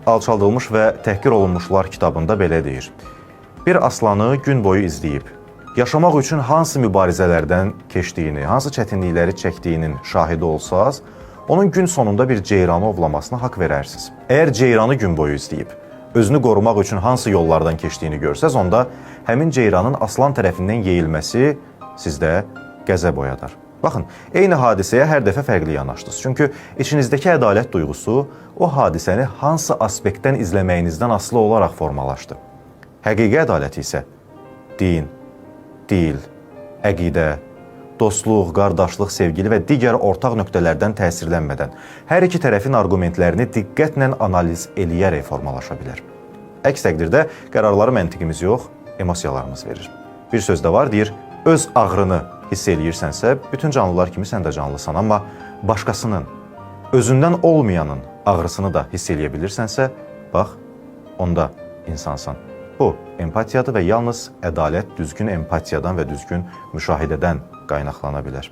Alçaldılmış və təhqir olunmuşlar kitabında belə deyir. Bir aslanı gün boyu izləyib, yaşamaq üçün hansı mübarizələrdən keçdiyini, hansı çətinlikləri çəkdiyinin şahidi olsaz, onun gün sonunda bir ceyranı ovlamasına haqq verərsiniz. Əgər ceyranı gün boyu izləyib, özünü qorumaq üçün hansı yollardan keçdiyini görsəz, onda həmin ceyranın aslan tərəfindən yeyilməsi sizdə qəzəb oyadar. Baxın, eyni hadisəyə hər dəfə fərqli yanaşdınız. Çünki içinizdəki ədalət duyğusu o hadisəni hansı aspektdən izləməyinizdən asılı olaraq formalaşdı. Həqiqi ədaləti isə din, dil, əqidə, dostluq, qardaşlıq, sevgili və digər ortaq nöqtələrdən təsirlənmədən hər iki tərəfin arqumentlərini diqqətlə analiz eləyərək formalaşa bilər. Əks təqdirdə qərarları məntiqimiz yox, emosiyalarımız verir. Bir sözdə var, deyir, öz ağrını hiss eləyirsənsə, bütün canlılar kimi sən də canlısan, amma başqasının, özündən olmayanın ağrısını da hiss eləyə bilirsənsə, bax, onda insansan. Bu, empatiyadır və yalnız ədalət düzgün empatiyadan və düzgün müşahidədən qaynaqlana bilər.